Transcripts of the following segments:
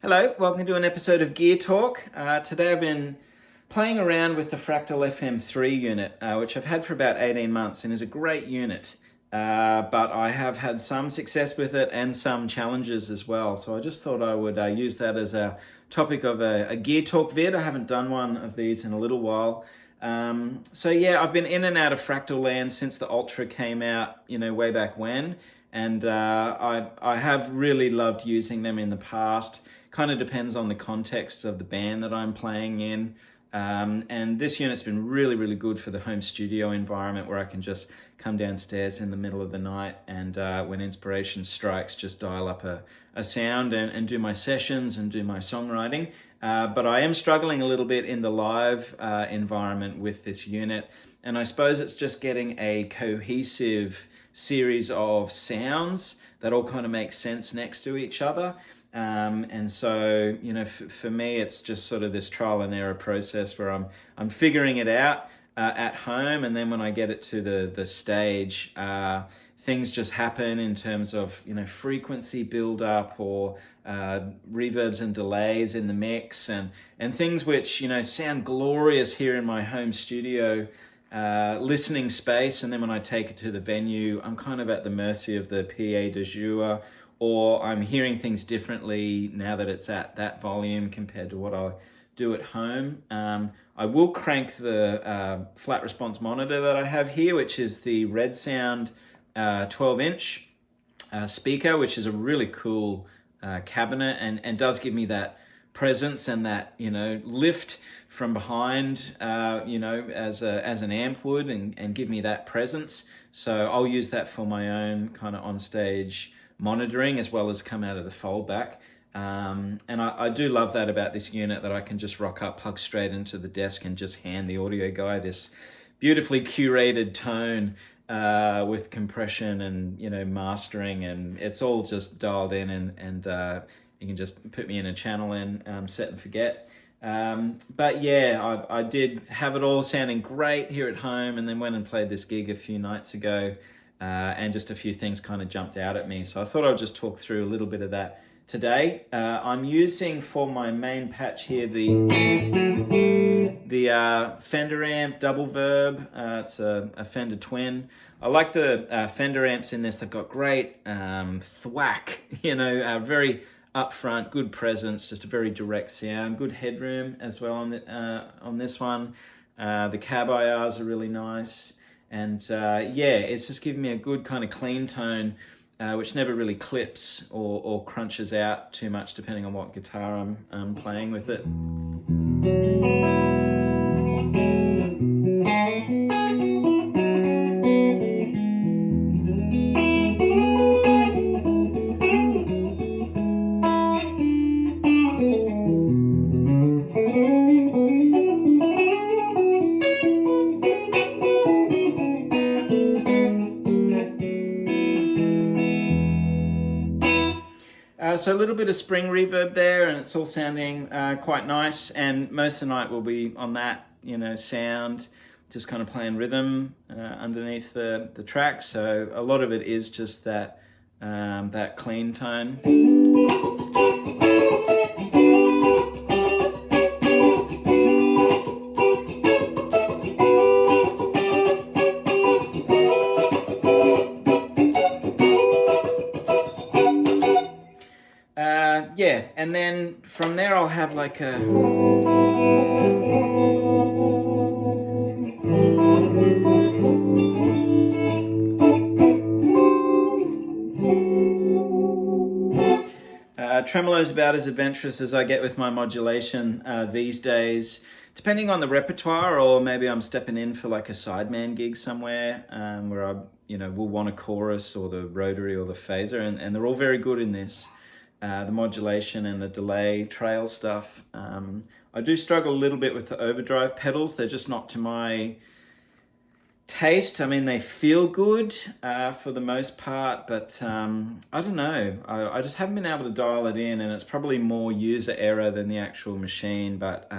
Hello, welcome to an episode of Gear Talk. Today I've been playing around with the Fractal FM3 unit, which I've had for about 18 months and is a great unit. But I have had some success with it and some challenges as well. So I just thought I would use that as a topic of a Gear Talk vid. I haven't done one of these in a little while. So yeah, I've been in and out of Fractal land since the Ultra came out, way back when. And I have really loved using them in the past. Kind of depends on the context of the band that I'm playing in. And this unit's been really, really good for the home studio environment where I can just come downstairs in the middle of the night and when inspiration strikes, just dial up a sound and do my sessions and do my songwriting. But I am struggling a little bit in the live environment with this unit. And I suppose it's just getting a cohesive series of sounds that all kind of make sense next to each other. And so, for me, it's just sort of this trial and error process where I'm figuring it out at home, and then when I get it to the stage, things just happen in terms of frequency build up or reverbs and delays in the mix, and things which sound glorious here in my home studio listening space, and then when I take it to the venue, I'm kind of at the mercy of the PA du jour, or I'm hearing things differently now that it's at that volume compared to what I do at home. I will crank the flat response monitor that I have here, which is the Red Sound 12-inch speaker, which is a really cool cabinet and does give me that presence and that lift from behind as an amp would, and give me that presence. So I'll use that for my own kind of on stage monitoring as well as come out of the foldback. And I do love that about this unit, that I can just rock up, plug straight into the desk and just hand the audio guy this beautifully curated tone with compression and mastering, and it's all just dialed in, and you can just put me in a channel and set and forget. But yeah, I did have it all sounding great here at home, and then went and played this gig a few nights ago, and just a few things kind of jumped out at me. So I thought I'd just talk through a little bit of that today. I'm using for my main patch here the Fender amp Double Verb. It's a Fender Twin. I like the Fender amps in this. They've got great thwack, very upfront, good presence, just a very direct sound, good headroom as well on this one. The cab IRs are really nice. And it's just giving me a good kind of clean tone, which never really clips or crunches out too much, depending on what guitar I'm playing with it. So a little bit of spring reverb there, and it's all sounding quite nice, and most of the night will be on that sound, just kind of playing rhythm underneath the track. So a lot of it is just that that clean tone. And then from there I'll have like a tremolo is about as adventurous as I get with my modulation these days, depending on the repertoire, or maybe I'm stepping in for like a sideman gig somewhere where I will want a chorus or the rotary or the phaser, and they're all very good in this. The modulation and the delay trail stuff. I do struggle a little bit with the overdrive pedals. They're just not to my taste. I mean, they feel good for the most part, but I don't know. I just haven't been able to dial it in, and it's probably more user error than the actual machine. But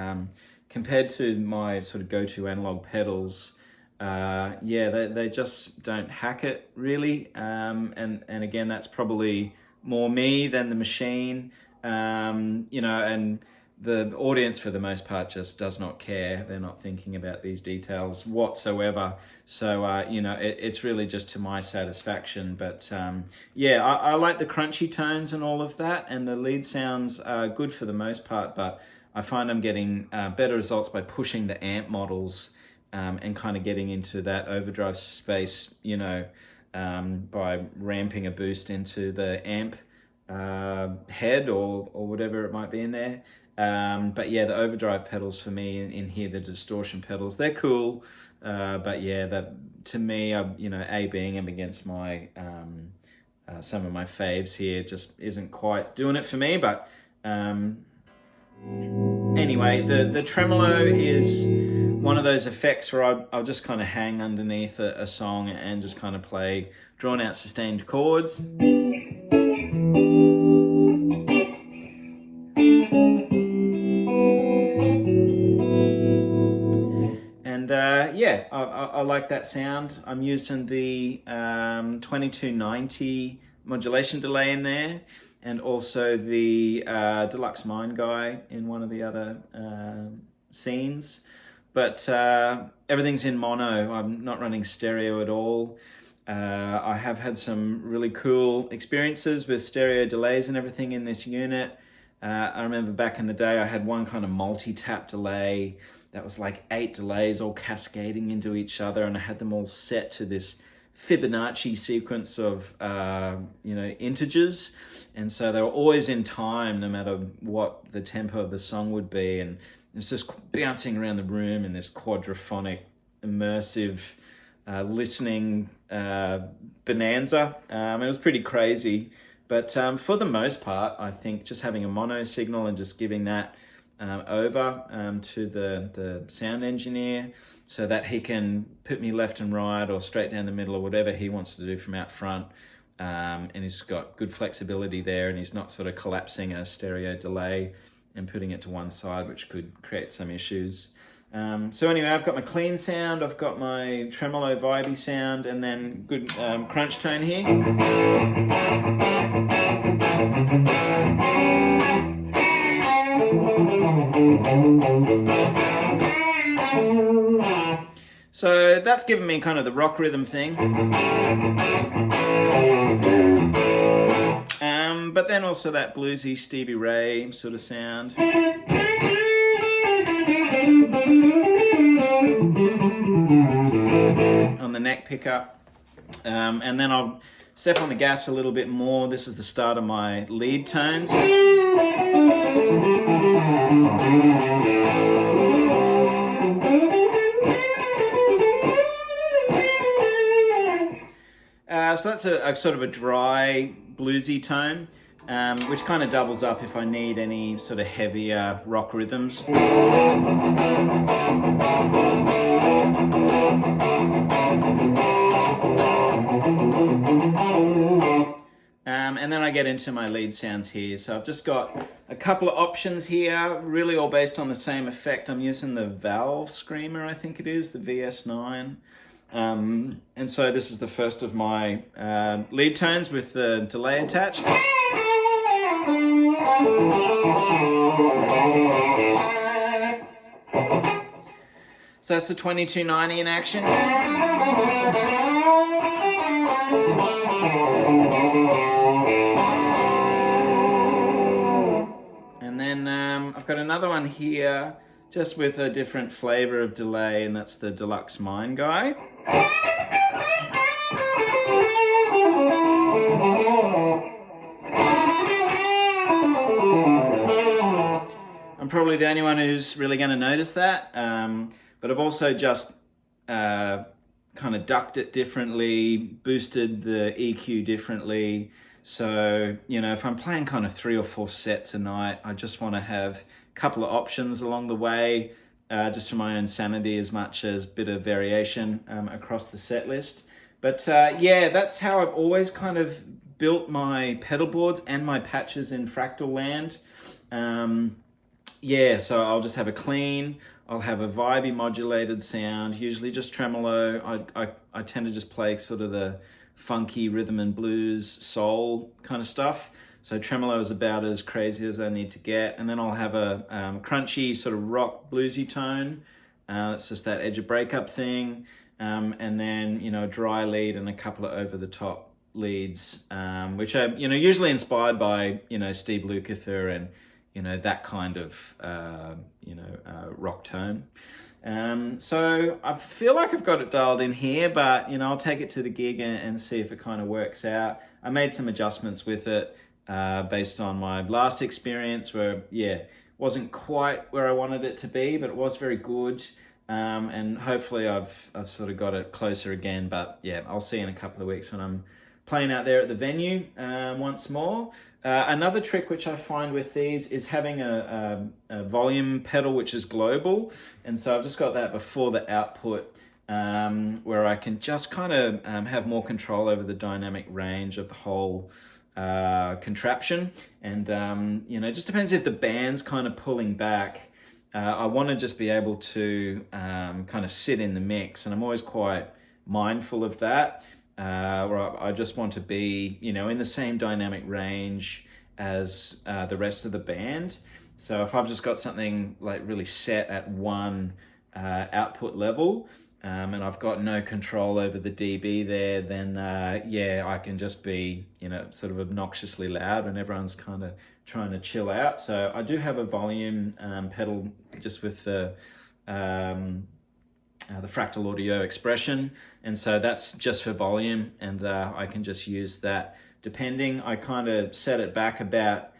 compared to my sort of go-to analog pedals, they just don't hack it really. And again, that's probably more me than the machine. you know, and the audience for the most part just does not care. They're not thinking about these details whatsoever. So, you know, it's really just to my satisfaction. But yeah, I like the crunchy tones and all of that, and the lead sounds are good for the most part, but I find I'm getting better results by pushing the amp models and kind of getting into that overdrive space, you know, by ramping a boost into the amp head or whatever it might be in there. But yeah, the overdrive pedals for me in here, the distortion pedals, they're cool. But yeah, that to me, you know, being up against my some of my faves here just isn't quite doing it for me. But anyway, the tremolo is one of those effects where I'll just kind of hang underneath a song and just kind of play drawn out sustained chords. Yeah, I like that sound. I'm using the 2290 modulation delay in there, and also the Deluxe Mind Guy in one of the other scenes. But everything's in mono. I'm not running stereo at all. I have had some really cool experiences with stereo delays and everything in this unit. I remember back in the day I had one kind of multi-tap delay that was like 8 delays all cascading into each other, and I had them all set to this Fibonacci sequence of you know, integers, and so they were always in time no matter what the tempo of the song would be, and it's just bouncing around the room in this quadraphonic immersive listening bonanza. It was pretty crazy, but for the most part I think just having a mono signal and just giving that over to the sound engineer so that he can put me left and right or straight down the middle or whatever he wants to do from out front, and he's got good flexibility there, and he's not sort of collapsing a stereo delay and putting it to one side, which could create some issues. So anyway, I've got my clean sound, I've got my tremolo vibey sound, and then good crunch tone here. So that's given me kind of the rock rhythm thing. But then also that bluesy Stevie Ray sort of sound. On the neck pickup. And then I'll step on the gas a little bit more. This is the start of my lead tones. So that's a sort of a dry, bluesy tone, which kind of doubles up if I need any sort of heavier rock rhythms. And then I get into my lead sounds here. So I've just got a couple of options here, really all based on the same effect. I'm using the Valve Screamer, I think it is, the VS9. And so this is the first of my lead tones with the delay attached. So that's the 2290 in action. And then I've got another one here just with a different flavor of delay, and that's the Deluxe Mind Guy. I'm probably the only one who's really going to notice that, but I've also just kind of ducked it differently, boosted the EQ differently. So, you know, if I'm playing kind of 3 or 4 sets a night, I just want to have a couple of options along the way, just for my own sanity as much as a bit of variation across the set list. But yeah, that's how I've always kind of built my pedal boards and my patches in Fractal land. Yeah, so I'll just have a clean, I'll have a vibey modulated sound, usually just tremolo. I tend to just play sort of the funky rhythm and blues, soul kind of stuff. So tremolo is about as crazy as I need to get. And then I'll have a crunchy sort of rock bluesy tone. It's just that edge of breakup thing. And then, a dry lead and a couple of over the top leads, which are, usually inspired by, Steve Lukather and, that kind of, rock tone. So I feel like I've got it dialed in here, but, I'll take it to the gig and see if it kind of works out. I made some adjustments with it based on my last experience where, wasn't quite where I wanted it to be, but it was very good. And hopefully I've sort of got it closer again, but I'll see in a couple of weeks when I'm playing out there at the venue once more. Another trick which I find with these is having a volume pedal which is global, and so I've just got that before the output where I can just kind of have more control over the dynamic range of the whole contraption. And it just depends if the band's kind of pulling back. I want to just be able to kind of sit in the mix, and I'm always quite mindful of that. Where I just want to be, in the same dynamic range as the rest of the band. So if I've just got something like really set at one output level, and I've got no control over the dB there, then I can just be, sort of obnoxiously loud and everyone's kind of trying to chill out. So I do have a volume pedal just with the Fractal Audio Expression, and so that's just for volume, and I can just use that depending. I kind of set it back about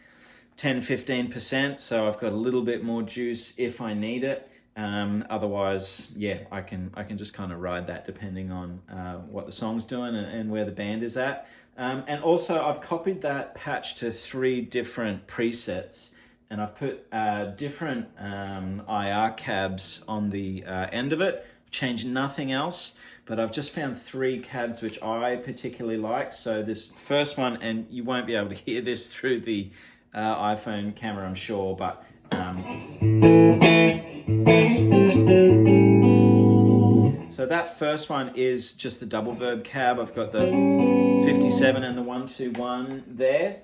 10-15%, so I've got a little bit more juice if I need it. Otherwise, I can just kind of ride that depending on what the song's doing and where the band is at. And also I've copied that patch to 3 different presets, and I've put different IR cabs on the end of it. Changed nothing else, but I've just found 3 cabs which I particularly like. So this first one, and you won't be able to hear this through the iPhone camera, I'm sure, but so that first one is just the double verb cab. I've got the 57 and the 121 there.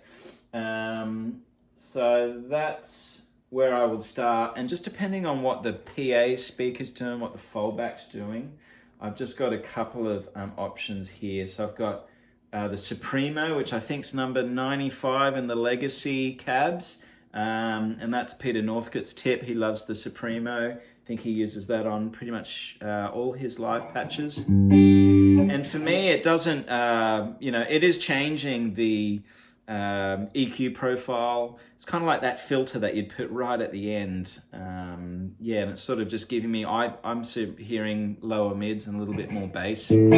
So that's where I would start, and just depending on what the PA speaker's doing, what the foldback's doing, I've just got a couple of options here. So I've got the Supremo, which I think is number 95 in the Legacy cabs, and that's Peter Northcote's tip. He loves the Supremo. I think he uses that on pretty much all his live patches. And for me, it doesn't, it is changing the EQ profile. It's kind of like that filter that you'd put right at the end. And it's sort of just giving me, I'm sort of hearing lower mids and a little bit more bass. If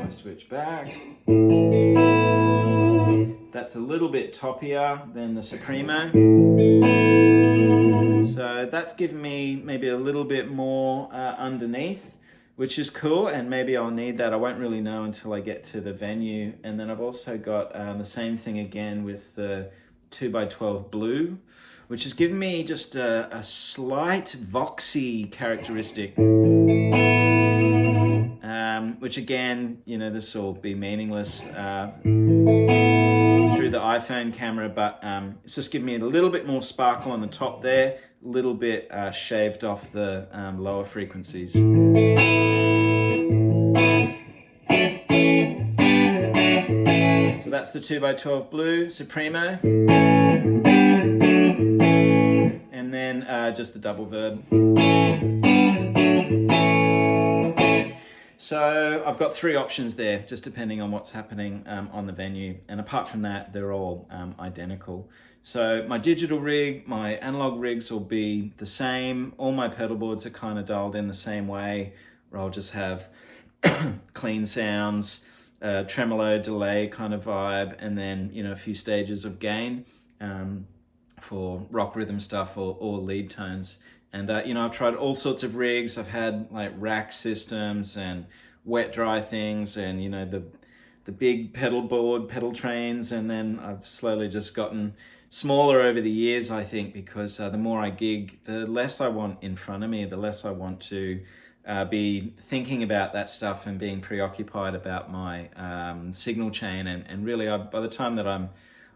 I switch back, that's a little bit toppier than the Supremo. So that's giving me maybe a little bit more underneath, which is cool, and maybe I'll need that. I won't really know until I get to the venue. And then I've also got the same thing again with the 2x12 blue, which has given me just a slight voxy characteristic, which again, this will be meaningless through the iPhone camera, but it's just giving me a little bit more sparkle on the top there, a little bit shaved off the lower frequencies. So that's the 2x12 blue Supremo, and then just the double verb. So I've got 3 options there, just depending on what's happening on the venue. And apart from that, they're all identical. So my digital rig, my analog rigs will be the same. All my pedal boards are kind of dialed in the same way, where I'll just have clean sounds, tremolo, delay kind of vibe, and then, a few stages of gain for rock rhythm stuff or lead tones. And, I've tried all sorts of rigs. I've had like rack systems and wet dry things and, the big pedal board, pedal trains. And then I've slowly just gotten smaller over the years, I think, because the more I gig, the less I want in front of me, the less I want to be thinking about that stuff and being preoccupied about my signal chain. And really, by the time that I'm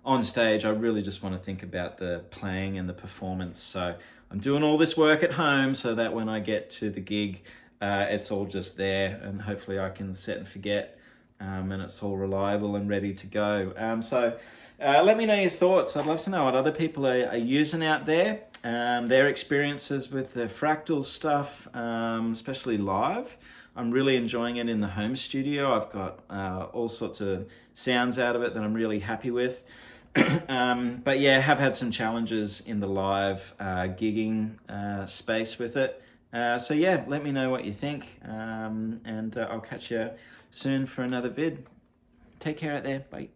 on stage, I really just want to think about the playing and the performance. So I'm doing all this work at home so that when I get to the gig, it's all just there, and hopefully I can set and forget, and it's all reliable and ready to go. So let me know your thoughts. I'd love to know what other people are using out there, their experiences with the Fractal stuff, especially live. I'm really enjoying it in the home studio. I've got all sorts of sounds out of it that I'm really happy with. But yeah, have had some challenges in the live gigging space with it. So yeah, let me know what you think, and I'll catch you soon for another vid. Take care out there. Bye.